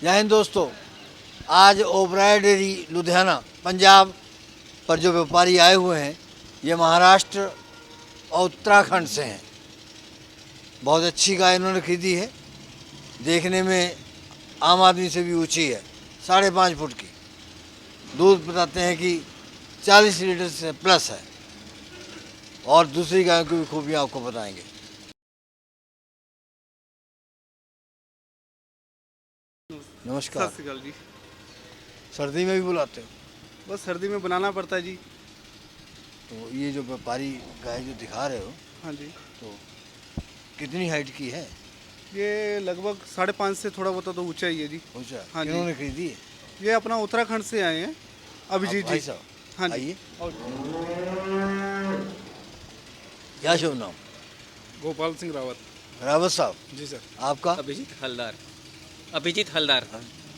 जय हिंद दोस्तों। आज ओबराय डेयरी लुधियाना पंजाब पर जो व्यापारी आए हुए हैं ये महाराष्ट्र और उत्तराखंड से हैं। बहुत अच्छी गाय इन्होंने खरीदी है। देखने में आम आदमी से भी ऊंची है, 5.5 फुट की। दूध बताते हैं कि 40 लीटर से प्लस है। और दूसरी गायों की भी खूबियाँ आपको बताएंगे। नमस्कार। सत श्रीकाल जी। सर्दी में भी बुलाते हो? बस सर्दी में बनाना पड़ता है जी। तो ये जो व्यापारी गाय जो दिखा रहे हो, हाँ जी, तो कितनी हाइट की है? ये लगभग 5.5 से थोड़ा बहुत तो ऊंचा ही है जी। ऊंचा। हाँ जी। किन्होंने खरीदी है? ये अपना उत्तराखंड से आए हैं, अभिजीत भाई जी। साहब हाँ जी। आइए। और क्या शुभ नाम? गोपाल सिंह रावत। रावत साहब, जी सर। आपका? अभिजीत हलदार। अभिजीत हलदार।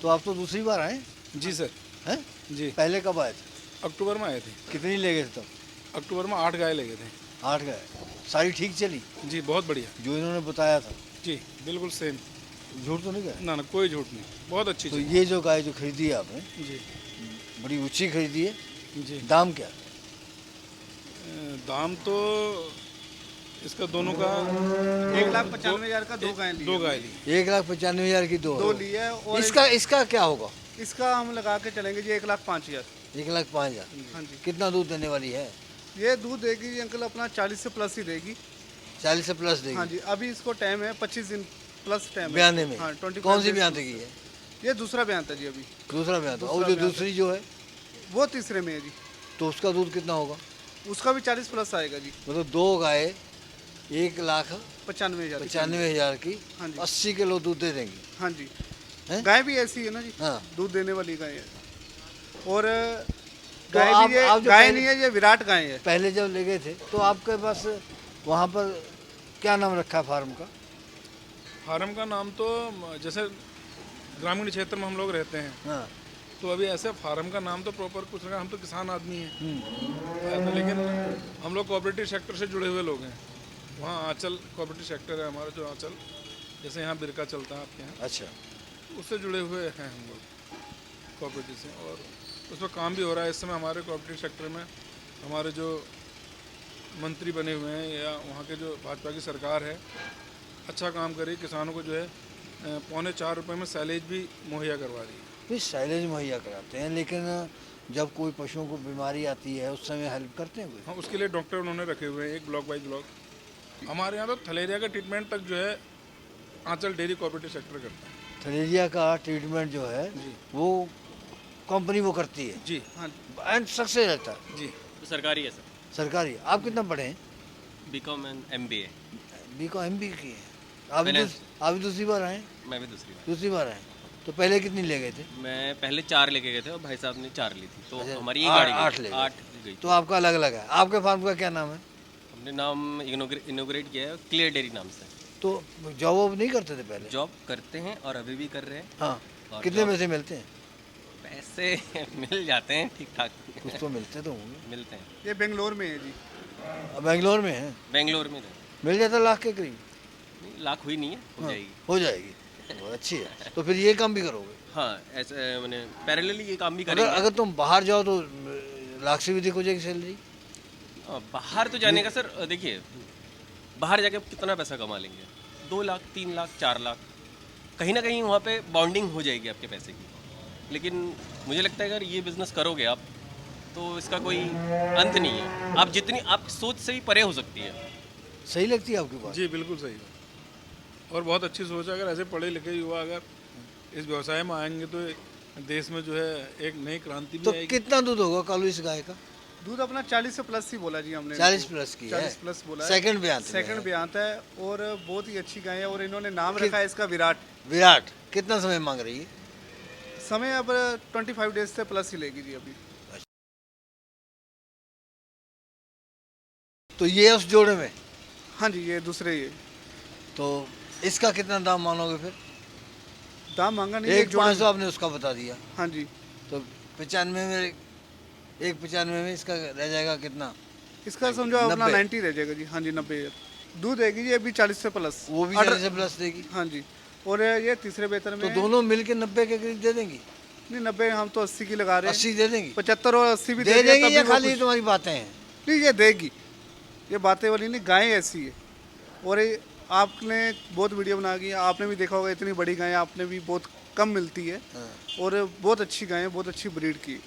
तो आप तो दूसरी बार आए जी सर। हैं? जी, पहले कब आए थे? अक्टूबर में आए थे। कितनी ले गए थे तब? अक्टूबर में 8 गाय ले गए थे। 8 गाय। सारी ठीक चली जी, बहुत बढ़िया। जो इन्होंने बताया था? जी, बिल्कुल सेम। झूठ तो नहीं गए? ना कोई झूठ नहीं, बहुत अच्छी तो चीज़। ये जो गाय जो खरीदी है आपने, जी बड़ी ऊंची खरीदी है। जी। दाम क्या? दाम तो इसका दोनों का 1,95,000 का दो गाय ली। 2 गाय ली। 1,95,000 की दो दो ली है और इसका क्या होगा? इसका हम लगा के चलेंगे जी 1,05,000। 1,05,000। हाँ जी। कितना दूध देने वाली है? ये दूध देगी जी अंकल अपना 40 से प्लस ही देगी। 40 से प्लस हाँ देगी। जी, अभी इसको टाइम है 25 दिन प्लस टाइम है। ब्याने में? हाँ, 25 कौन सी days। ब्यान की है? ये दूसरा बयान था जी अभी। दूसरा ब्यान था। और दूसरा जो ब्यान दूसरी जो है वो तीसरे में है जी। तो उसका दूध कितना होगा? उसका भी 40 प्लस आएगा जी। मतलब दो गाय 95,000। 1,95,000 की हाँ जी। 80 किलो दूध दे देंगी। हाँ जी। हैं? गाय भी ऐसी है ना जी, हाँ। दूध देने वाली गाय है। और तो गाय आप- भी ये आप जो गाय पहले- नहीं है, ये विराट गाय है। पहले जब ले गए थे तो आपके पास वहाँ पर क्या नाम रखा है फार्म का? फार्म का नाम तो जैसे ग्रामीण क्षेत्र में हम लोग रहते हैं, हाँ। तो अभी ऐसे फार्म का नाम तो प्रॉपर कुछ नहीं, हम तो किसान आदमी हैं। ऐसा, लेकिन हम लोग कोऑपरेटिव सेक्टर से जुड़े हुए लोग हैं। वहाँ आंचल कोऑपरेटिव सेक्टर है हमारा, जो आंचल जैसे यहाँ बिरका चलता है आपके यहाँ, अच्छा। उससे जुड़े हुए हैं हम लोग कोऑपरेटिव से। और उस पर काम भी हो रहा है इस समय हमारे कोऑपरेटिव सेक्टर में। हमारे जो मंत्री बने हुए हैं या वहाँ के जो भाजपा की सरकार है, अच्छा काम करी। किसानों को जो है 3.25 रुपये में सैलेज भी मुहैया करवा रही है। तो साइलेज मुहैया कराते हैं, लेकिन जब कोई पशुओं को बीमारी आती है उस समय हेल्प करते हैं कोई? हाँ, उसके लिए डॉक्टर उन्होंने रखे हुए हैं, एक ब्लॉक बाई ब्लॉक। हमारे यहाँ तो थलेरिया का ट्रीटमेंट तक जो है आंचल डेयरी कोऑपरेटिव सेक्टर करता है। थलेरिया का ट्रीटमेंट जो है जी वो कंपनी वो करती है जी एंड सक्सेस रहता है। जी। तो सरकारी है सर। सरकारी। आप कितना पढ़े हैं? BCom and MBA. B.Com MBA की है। आप भी Finance। आप भी दूसरी बार आए? मैं भी दूसरी बार। दूसरी बार आए। तो पहले कितनी ले गए थे? मैं पहले 4 लेके गए थे और भाई साहब ने 4 ली थी, तो अच्छा, हमारी एक आठ- गाड़ी आठ गई। ले गए। 8 गई। तो आपका अलग अलग है। आपके फार्म का क्या नाम है? हमने नाम इनोग्रेट किया है क्लियर डेयरी नाम से। तो जॉब वॉब नहीं करते थे पहले? जॉब करते हैं और अभी भी कर रहे हैं। हाँ। और कितने जॉब- पैसे मिलते हैं? पैसे मिल जाते हैं ठीक ठाक। कुछ तो मिलते तो होंगे। मिलते हैं। ये बेंगलोर में है जी। अब बेंगलोर में है, बेंगलोर में रहे। मिल जाता लाख के करीब? नहीं, लाख हुई नहीं है, हो हाँ, जाएगी। हो जाएगी। बहुत अच्छी है। तो फिर ये काम भी करोगे? हाँ, ऐसे मैंने पैरेलली ये काम भी अगर करेंगे। अगर तुम बाहर जाओ तो लाख से भी अधिक हो जाएगी सैलरी? बाहर तो जाने का सर देखिए, बाहर जाके कितना पैसा कमा लेंगे? 2 लाख 3 लाख 4 लाख, कहीं ना कहीं वहाँ पे बाउंडिंग हो जाएगी आपके पैसे की। लेकिन मुझे लगता है अगर ये बिज़नेस करोगे आप तो इसका कोई अंत नहीं है। आप जितनी आप सोच से भी परे हो सकती है। सही लगती है आपकी बात? जी बिल्कुल सही है। और बहुत अच्छी सोच है। अगर ऐसे पढ़े लिखे युवा अगर इस व्यवसाय में आएंगे तो देश में जो है एक नई क्रांति भी तो आएगी। कितना दूध होगा कालू इस गाय का? दूध अपना 40 से प्लस ही बोला जी हमने। 40 प्लस की है। 40 प्लस बोला है। सेकंड बयान सेकंड बयान है और बहुत ही अच्छी गाय है और इन्होंने नाम रखा है इसका विराट। विराट। कितना समय मांग रही है? समय अब 25 डेज से प्लस ही लेगी जी अभी। तो ये उस जोड़े में? हाँ जी, ये दूसरे ये तो इसका कितना दाम मानोगे फिर? दाम मांगा नहीं, एक 1,500 जोड़ा। आपने उसका बता दिया। हाँ जी, तो 95 में 1,95 में इसका रह जाएगा कितना? इसका समझो अपना 90 90 रह जाएगा जी। हाँ जी, 90 दूध देगी जी अभी 40 से प्लस। वो भी ऑर्डर- 40 से प्लस देगी। हाँ जी, और ये तीसरे वेतन तो में दोनों मिल के 90 के करीब दे देंगी? नहीं 90, हम तो 80 की लगा रहे हैं। 80 दे देंगी? 75 और 80 भी दे दिया देंगी तब या भी वो खाली कुछ- तुम्हारी बातें हैं? नहीं, ये देगी, ये बातें वाली नहीं, गाय ऐसी है। और ये आपने बहुत वीडियो बना की, आपने भी देखा होगा, इतनी बड़ी गाय आपने भी बहुत कम मिलती है। और बहुत अच्छी गाय है, बहुत अच्छी ब्रीड की।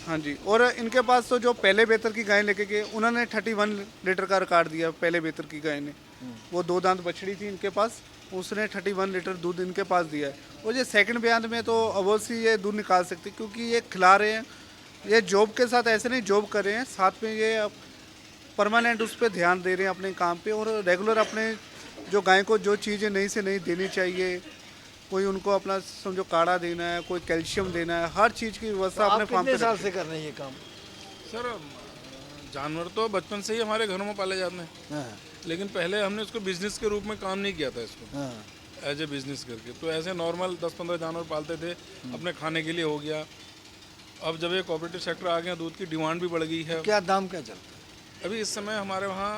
हाँ जी, और इनके पास तो जो पहले बेहतर की गाय लेके गए, उन्होंने 31 लीटर का रिकॉर्ड दिया पहले बेहतर की गाय ने। वो 2 दांत बछड़ी थी इनके पास, उसने 31 लीटर दूध इनके पास दिया है। और ये सेकंड बयान में तो अवश्य ये दूध निकाल सकती, क्योंकि ये खिला रहे हैं, ये जॉब के साथ ऐसे नहीं जॉब कर रहे हैं, साथ में ये परमानेंट उस पर ध्यान दे रहे हैं अपने काम पे। और रेगुलर अपने जो गाय को जो चीज़ें नई से नई देनी चाहिए, कोई उनको अपना समझो काढ़ा देना है, कोई कैल्शियम देना है, हर चीज़ की व्यवस्था अपने आप फार्म कितने पे साल रखते से कर रहे हैं ये काम? सर जानवर तो बचपन से ही हमारे घरों में पाले जाते हैं, हाँ, लेकिन पहले हमने इसको बिजनेस के रूप में काम नहीं किया था, इसको हाँ। एज ए बिजनेस करके। तो ऐसे नॉर्मल 10-15 जानवर पालते थे, अपने खाने के लिए हो गया। अब जब ये कोऑपरेटिव सेक्टर आ गया, दूध की डिमांड भी बढ़ गई है। क्या दाम क्या चलता है? अभी इस समय हमारे वहाँ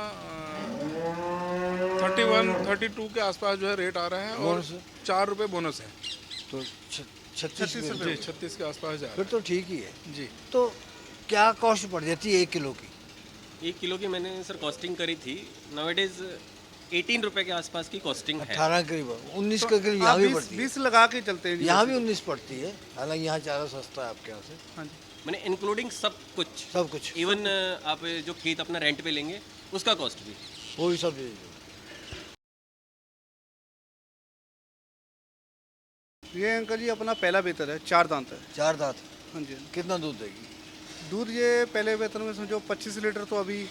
31-32 के आसपास जो है रेट आ रहा है, और बोनस है? 4 रुपये बोनस है। तो 36 जी 36 के आसपास जा रहा फिर तो ठीक ही है। है जी। तो क्या कॉस्ट पड़ जाती है 1 किलो की? 1 किलो की मैंने सर कॉस्टिंग करी थी, नाउअडेज 18 रुपए के आसपास की कॉस्टिंग है। 18 करीब 19 के करीब हाँ, यहाँ भी 20 पड़ती है। 20 लगा के चलते हैं जी। यहाँ भी 19 पड़ती है, हालांकि यहाँ ज़्यादा सस्ता है आपके यहाँ से। हाँ जी, मैंने इंक्लूडिंग सब कुछ, सब कुछ इवन आप जो खेत अपना रेंट पे लेंगे उसका कॉस्ट भी। वो भी सब दे दो। ये अंकल जी अपना पहला बेहतर है, 4 दांत है। 4 दांत। हाँ जी, कितना दूध देगी? दूध ये पहले वेतन में समझो 25 लीटर, तो अभी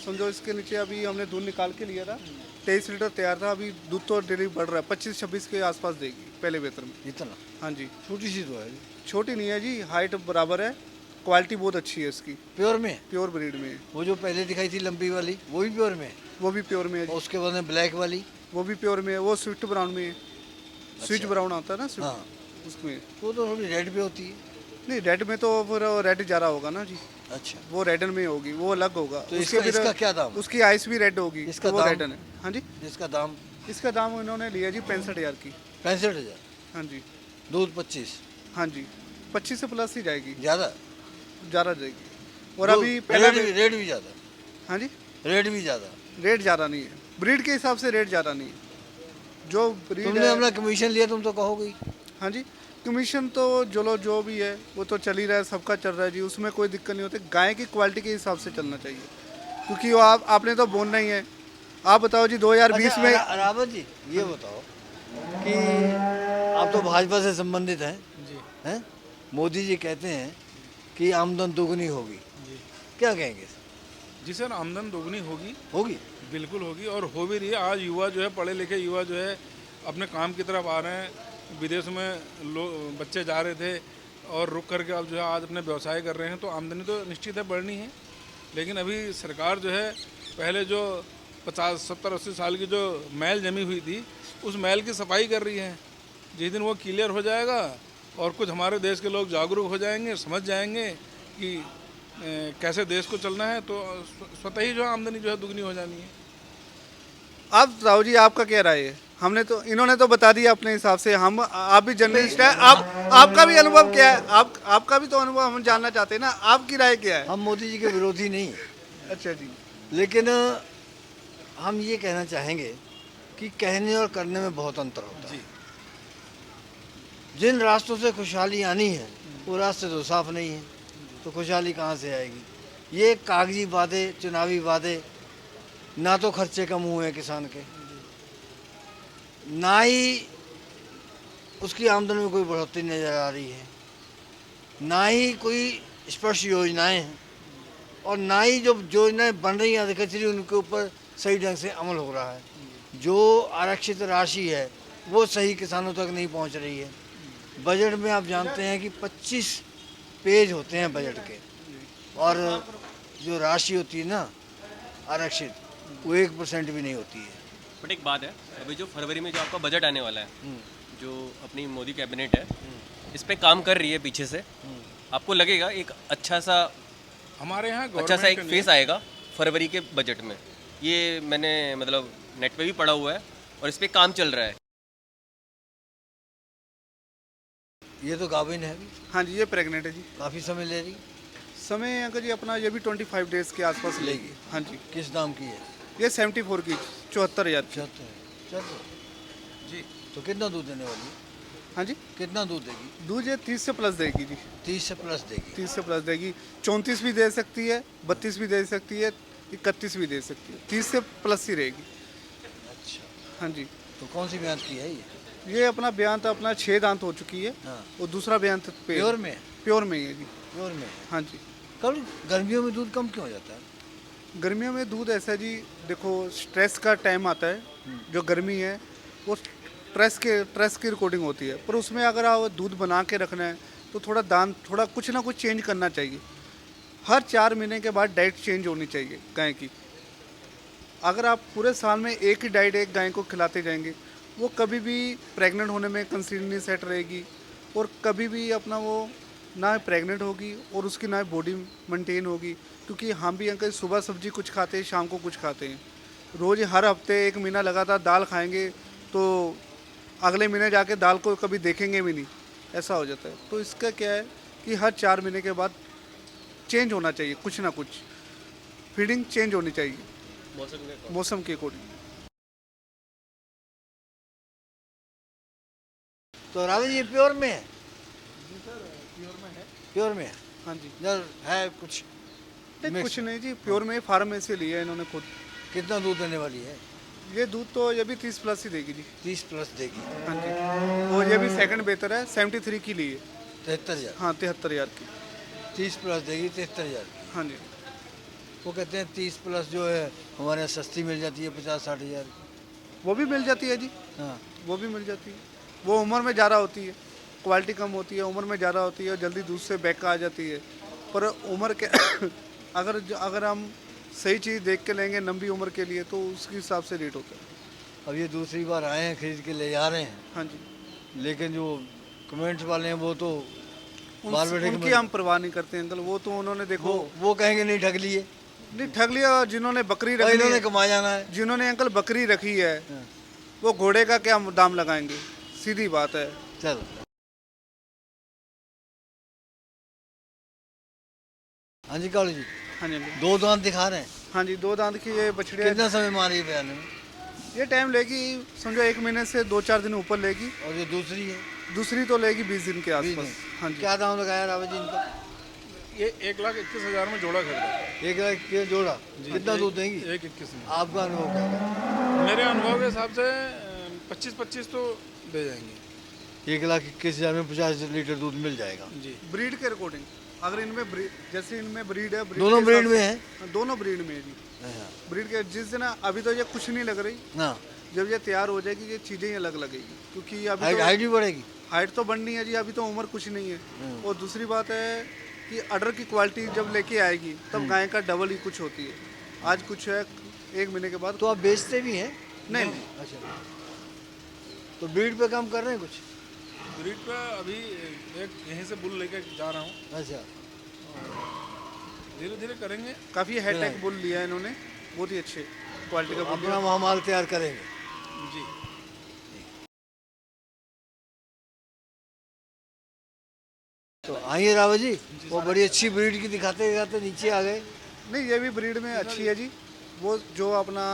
समझो इसके नीचे अभी हमने दूध निकाल के लिया था, 23 लीटर तैयार था। अभी दूध तो डेली बढ़ रहा है, 25-26 के आसपास देगी पहले वेतन में। इतना? हाँ जी, छोटी सी तो है। छोटी नहीं है जी, हाइट बराबर है, क्वालिटी बहुत अच्छी है इसकी, प्योर में? प्योर ब्रीड में है। वो जो पहले दिखाई थी लंबी वाली, वो भी प्योर में है? वो भी प्योर में है जी, और उसके बाद में ब्लैक वाली? वो भी प्योर में है। वो स्विफ्ट ब्राउन में है, स्विच ब्राउन आता है ना स्विफ्ट, हाँ, उसमें। वो तो थोड़ी रेड पे होती है। नहीं, रेड में तो फिर रेड ज़्यादा होगा ना जी, अच्छा, वो रेडन में होगी, वो अलग होगा। तो उसके इसका फिर इसका क्या दाम? उसकी आइस भी रेड होगी, इसका तो वो दाम? रेडन है। हाँ जी, इसका दाम? इसका दाम इन्होंने लिया जी 65,000 की। 65,000? हाँ जी, दूध 25? हाँ जी, 25 से प्लस ही जाएगी, ज़्यादा? ज़्यादा जाएगी। और अभी पहला रेट भी ज़्यादा? हाँ जी, रेट भी ज़्यादा? रेट ज़्यादा नहीं है, ब्रीड के हिसाब से रेट ज़्यादा नहीं है। जो ब्रीड तुमने अपना कमीशन लिया, तुम तो कहोगे ही। हाँ जी, कमीशन तो जो भी है वो तो चल ही रहा है, सबका चल रहा है जी, उसमें कोई दिक्कत नहीं होती। गाय की क्वालिटी के हिसाब से चलना चाहिए, क्योंकि वो आपने तो बोलना ही है। आप बताओ जी 2020 अच्छा, में रावत जी ये बताओ कि आप तो भाजपा से संबंधित हैं, जी हैं? मोदी जी कहते हैं कि आमदन दोगुनी होगी, जी क्या कहेंगे? जी सर, आमदन दोगुनी होगी, होगी? बिल्कुल होगी, और हो भी रही है। आज युवा जो है, पढ़े लिखे युवा जो है, अपने काम की तरफ आ रहे हैं। विदेश में बच्चे जा रहे थे और रुक करके अब जो है आज अपने व्यवसाय कर रहे हैं, तो आमदनी तो निश्चित है बढ़नी है। लेकिन अभी सरकार जो है, पहले जो 50, 70, 80 साल की जो मैल जमी हुई थी, उस मैल की सफाई कर रही है। जिस दिन वो क्लियर हो जाएगा और कुछ हमारे देश के लोग जागरूक हो जाएंगे, समझ जाएंगे कि कैसे देश को चलना है, तो स्वतः ही जो है आमदनी जो है दुगनी हो जानी है। आप राव जी, आपका क्या राय है? हमने तो, इन्होंने तो बता दिया अपने हिसाब से। हम, आप भी जर्नलिस्ट हैं, आपका भी अनुभव क्या है? आपका भी तो अनुभव हम जानना चाहते हैं ना, आपकी राय क्या है? हम मोदी जी के विरोधी नहीं हैं, अच्छा जी, लेकिन हम ये कहना चाहेंगे कि कहने और करने में बहुत अंतर होता है। जिन रास्तों से खुशहाली आनी है वो रास्ते तो साफ नहीं है, तो खुशहाली कहाँ से आएगी? ये कागजी वादे, चुनावी वादे, ना तो खर्चे कम हुए हैं किसान के, ना ही उसकी आमदनी में कोई बढ़ोतरी नज़र आ रही है, ना ही कोई स्पष्ट योजनाएं हैं, और ना ही जो योजनाएं बन रही हैं अधिकचरी उनके ऊपर सही ढंग से अमल हो रहा है। जो आरक्षित राशि है वो सही किसानों तक नहीं पहुंच रही है। बजट में आप जानते हैं कि 25 पेज होते हैं बजट के, और जो राशि होती है ना आरक्षित, वो 1% भी नहीं होती है। बट एक बात है, अभी जो फरवरी में जो आपका बजट आने वाला है, जो अपनी मोदी कैबिनेट है इस पे काम कर रही है पीछे से, आपको लगेगा एक अच्छा सा हमारे यहाँ अच्छा सा एक गवर्नमेंट फेस आएगा फरवरी के बजट में? ये मैंने मतलब नेट पे भी पढ़ा हुआ है और इस पे काम चल रहा है। ये तो गाभिन है अभी, हाँ जी, ये प्रेग्नेंट है जी। काफ़ी समय ले रही, समय अंकल जी अपना ये भी 25 डेज के आसपास लेगी। हाँ जी, किस दाम की है? ये 74 की 74,000 की। 74 जी। तो कितना दूध देने वाली है? हाँ जी, कितना दूध देगी? दूध ये 30 से प्लस देगी जी। 30 से प्लस देगी। 30 से प्लस देगी। 34 भी दे सकती है, 32 भी दे सकती है, 31 भी दे सकती है। 30 से प्लस ही रहेगी। अच्छा, हाँ जी, तो कौन सी ब्याज की है ये? ये अपना बयान तो अपना 6 दांत हो चुकी है हाँ। और दूसरा बयान तो प्योर में है? प्योर में ही है जी। प्योर में है। हाँ जी, कल गर्मियों में दूध कम क्यों हो जाता है? गर्मियों में दूध ऐसा जी, देखो स्ट्रेस का टाइम आता है, जो गर्मी है वो स्ट्रेस की रिकॉर्डिंग होती है, पर उसमें अगर आप दूध बना के रखना है तो थोड़ा कुछ ना कुछ चेंज करना चाहिए। हर 4 महीने के बाद डाइट चेंज होनी चाहिए गाय की। अगर आप पूरे साल में एक ही डाइट एक गाय को खिलाते जाएंगे, वो कभी भी प्रेग्नेंट होने में कंसीड नहीं सेट रहेगी और कभी भी अपना वो ना प्रेग्नेंट होगी और उसकी ना बॉडी मेंटेन होगी। क्योंकि हम भी अंकल सुबह सब्जी कुछ खाते हैं, शाम को कुछ खाते हैं। रोज़ हर हफ्ते 1 महीना लगातार दाल खाएंगे तो अगले महीने जाके दाल को कभी देखेंगे भी नहीं, ऐसा हो जाता है। तो इसका क्या है कि हर 4 महीने के बाद चेंज होना चाहिए, कुछ ना कुछ फीडिंग चेंज होनी चाहिए मौसम के अकॉर्डिंग। तो राधा जी ये प्योर में है? प्योर में है। प्योर में है? हाँ जी, इधर है कुछ नहीं mix? कुछ नहीं जी, प्योर में फार्म में से लिया है इन्होंने खुद। कितना दूध देने वाली है? ये दूध तो ये भी 30 प्लस ही देगी जी। 30 प्लस देगी। हाँ जी, और ये भी सेकंड बेहतर है, 73 की ली है। 73,000। हाँ 73,000 की। 30 प्लस देगी 73,000 की। हाँ जी, वो कहते हैं 30 प्लस जो है हमारे यहाँ सस्ती मिल जाती है 50-60 हज़ार की। वो भी मिल जाती है जी, हाँ, वो भी मिल जाती है। वो उम्र में ज़्यादा होती है, क्वालिटी कम होती है, उम्र में ज़्यादा होती है और जल्दी दूध से बैक आ जाती है। पर उम्र के अगर हम सही चीज़ देख के लेंगे लंबी उम्र के लिए तो उसके हिसाब से रेट होता है। अब ये दूसरी बार आए हैं, खरीद के ले जा रहे हैं, हाँ जी, लेकिन जो कमेंट्स वाले हैं वो तो बाल बेटे उनकी हम परवाह नहीं करते अंकल। वो तो उन्होंने देखो वो कहेंगे नहीं ठग लिए, नहीं ठग लिया। और जिन्होंने बकरी और रखी इन्होंने है, कमा जाना है। जिन्होंने अंकल बकरी रखी है हाँ। वो घोड़े का क्या दाम लगाएंगे, सीधी बात है। चल हाँ जी कालू जी, हाँ जी अंकल। 2 दांत दिखा रहे हैं, हाँ जी, 2 दांत की ये बछड़ी है। कितना समय मारी है बयान में? ये टाइम लेगी, समझो 1 महीने से 2-4 दिन ऊपर लेगी। और जो दूसरी है दूसरी तो लेगी 20 दिन के 20 आसपास। दिन। हाँ जी, क्या दाम लगाया रावत जी इनका? ये 1,21,000 में जोड़ा खरीदा है। 1 लाख के जोड़ा, कितना दूध देंगी? 1,21 में। आपका अनुभव क्या है? मेरे अनुभव के हिसाब से 25-25 तो दे जाएंगे। 1,21,000 में 50 लीटर दूध मिल जाएगा। जी, ब्रीड के अकॉर्डिंग अगर इनमें जैसे इनमें ब्रीड है, दोनों के ब्रीड हिसाब में से- है? हाँ, दोनों ब्रीड में है जी। हाँ, ब्रीड के जिस दिन अभी तो ये कुछ नहीं लग रही, ना जब ये तैयार हो जाएगी ये चीज़ें ही अलग लगेगी। क्योंकि अभी हाइट तो हाइट भी बढ़ेगी। हाइट तो बढ़नी है जी, अभी तो उम्र कुछ नहीं है। और दूसरी बात है कि अडर की क्वालिटी जब लेके आएगी तब गाय का डबल ही कुछ होती है। आज कुछ है, 1 महीने के बाद तो आप बेचते भी हैं? नहीं नहीं। अच्छा, तो ब्रीड पे काम कर रहे हैं कुछ? ब्रीड पे अभी एक यहीं से बुल लेके जा रहा हूँ, अच्छा, धीरे धीरे करेंगे। काफ़ी हाईटेक बुल लिया है इन्होंने, बहुत ही अच्छे क्वालिटी का बुल अपना वहाँ माल तैयार करेंगे। जी, तो आइए रावत जी, वो बड़ी अच्छी ब्रीड की दिखाते दिखाते नीचे आ गए। नहीं, ये भी ब्रीड में अच्छी है जी। वो जो अपना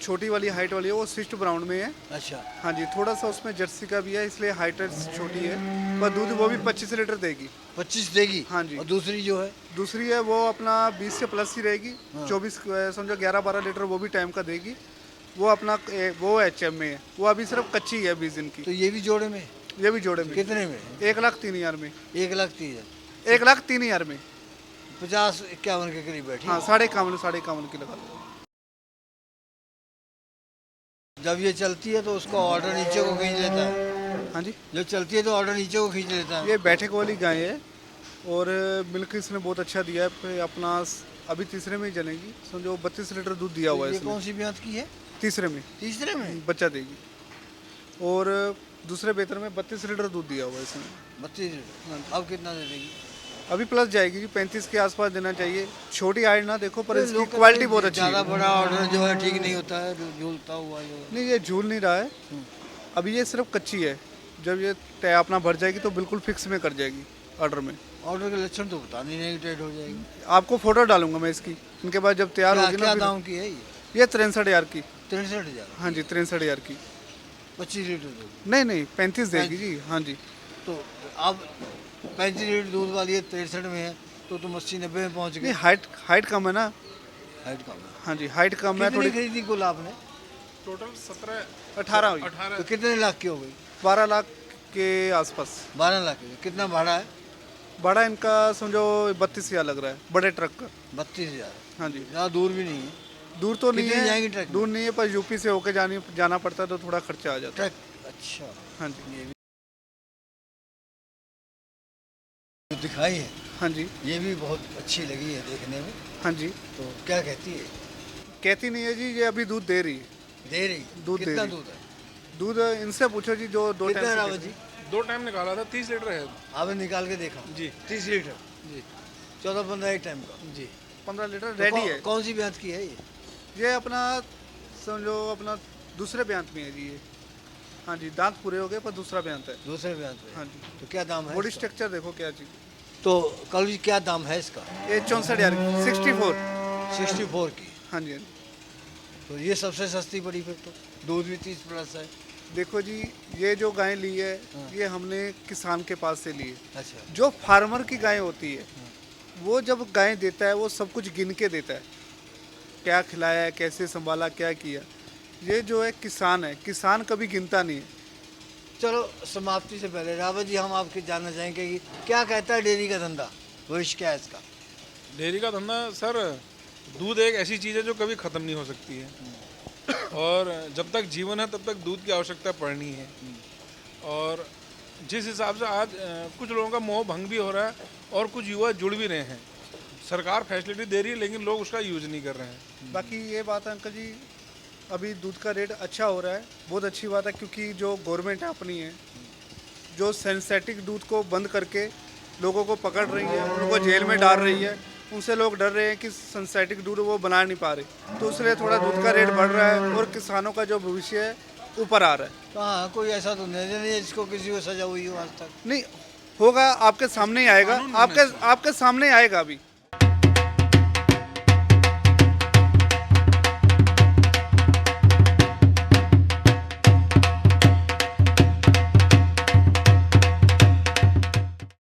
छोटी वाली हाइट वाली है वो स्विफ्ट ब्राउन में है। अच्छा, हाँ जी, थोड़ा सा उसमें जर्सी का भी है इसलिए हाइट छोटी है, पर दूध वो भी 25 लीटर देगी। 25 देगी। हाँ जी। और दूसरी जो है? दूसरी है वो अपना 20 से प्लस ही रहेगी। 24 समझो 11-12 लीटर वो भी टाइम का देगी। वो अपना वो HM में है, वो अभी सिर्फ कच्ची है 20 दिन की। तो ये भी जोड़े में? ये भी जोड़े में कितने में? 1,03,000 में। 1,30,000। 1,03,000 में। 50-51 के करीब बैठी। हाँ, 51.5 की लगा लो। जब ये चलती है तो उसका ऑर्डर नीचे को खींच लेता है। हाँ जी, जब चलती है तो ऑर्डर नीचे को खींच लेता है। ये बैठक वाली गाय है और मिल्क इसने बहुत अच्छा दिया है। फिर अपना अभी तीसरे में ही जलेगी, समझो 32 लीटर दूध दिया हुआ है ये इसने। कौन सी ब्यात की है? तीसरे में तीसरे में? बच्चा देगी और दूसरे बेहतर में 32 लीटर दूध दिया हुआ है इसने। 32 लीटर। अब कितना दे देगी? अभी प्लस जाएगी जी, 35 के आसपास देना चाहिए। छोटी हाइट ना देखो, पर इसकी क्वालिटी बहुत अच्छी ज़्यादा है। बड़ा ऑर्डर जो है ठीक नहीं होता है, जो झूलता हुआ जो है। नहीं, ये झूल नहीं रहा है, अभी ये सिर्फ कच्ची है। जब ये तय अपना भर जाएगी तो बिल्कुल फिक्स में कर जाएगी ऑर्डर में। ऑर्डर के लक्षण तो बता नहीं रहे, टाइट हो जाएगी। आपको फोटो डालूंगा मैं इसकी, इनके बाद जब तैयार क्या होगी क्या ना। दाम की है ये? ये 63,000 की। 63,000। हाँ जी, 63,000 की। 25 लीटर दूध। नहीं नहीं, 35 देगी जी। हाँ जी। तो अब 35 लीटर दूध वाली है, 63 में है, तो तुम 80-90 में पहुंच नहीं, गए। हाइट कम है ना। हाइट कम है। हाँ जी, हाइट कम है कितनी थोड़ी। खरीदी कुल आपने? टोटल 18 हुई। 18 तो कितने लाख की हो गई? 12 लाख के आसपास। 12 लाख की। कितना भाड़ा है? भाड़ा इनका समझो 32,000 लग रहा है, बड़े ट्रक का। 32,000। हाँ जी। ज़्यादा दूर भी नहीं है। दूर तो नहीं कितनी जाएंगी है, ट्रक में? दूर नहीं है, पर यूपी से होके जाना पड़ता है तो थोड़ा खर्चा आ जाता है। ट्रक। अच्छा। हाँ जी। ये भी जो दिखाई है, हाँ जी। ये भी बहुत अच्छी लगी है देखने में। हाँ जी। तो क्या कहती है? कहती नहीं है जी, ये अभी दूध दे रही है। दे रही? दूध दे कितना रही। दूध है? दूध इनसे पूछो जी, जो 2 कितना है टाइम रावत जी? 2 टाइम निकाला था, 30 लीटर है आपने निकाल के देखा? जी। 30 लीटर। जी 14-15 एक टाइम का। जी। 15 लीटर तो रेडी है। कौन सी ब्याज की है ये? ये अपना समझो अपना दूसरे ब्यांत में है जी ये। हाँ जी, दांत पूरे हो गए पर दूसरा ब्यांत है। दूसरे ब्याज पे? हाँ जी। तो क्या दाम है बॉडी इसका? स्ट्रक्चर देखो क्या चीज। तो कल जी क्या दाम है इसका? ये 64,000 की, 64। 64 की। हाँ जी। हाँ जी। तो ये सबसे सस्ती पड़ी फिर तो। दूध भी 30 प्लस है। देखो जी, ये जो गाय ली है, ये हमने किसान के पास से ली है। अच्छा। जो फार्मर की गाय होती है, वो जब गाय देता है वो सब कुछ गिन के देता है, क्या खिलाया है, कैसे संभाला, क्या किया। ये जो है किसान है, किसान कभी गिनता नहीं है। चलो समाप्ति से पहले रावत जी, हम आपके जानना चाहेंगे कि क्या कहता है डेयरी का धंधा, भविष्य क्या है इसका? डेयरी का धंधा सर, दूध एक ऐसी चीज़ है जो कभी ख़त्म नहीं हो सकती है, और जब तक जीवन है तब तक दूध की आवश्यकता पड़नी है। और जिस हिसाब से आज कुछ लोगों का मोह भंग भी हो रहा है और कुछ युवा जुड़ भी रहे हैं। सरकार फैसिलिटी दे रही है लेकिन लोग उसका यूज़ नहीं कर रहे हैं। बाकी ये बात है अंकल जी, अभी दूध का रेट अच्छा हो रहा है, बहुत अच्छी बात है, क्योंकि जो गवर्नमेंट है अपनी है, जो सिंथेटिक दूध को बंद करके लोगों को पकड़ रही है, उनको जेल में डाल रही है, उनसे लोग डर रहे हैं कि सिंथेटिक दूध वो बना नहीं पा रहे, तो इसलिए थोड़ा दूध का रेट बढ़ रहा है और किसानों का जो भविष्य है ऊपर आ रहा है। तो हाँ, कोई ऐसा तो नहीं है जिसको किसी को सजा हुई हो आज तक? नहीं होगा, आपके सामने ही आएगा, आपके सामने ही आएगा अभी।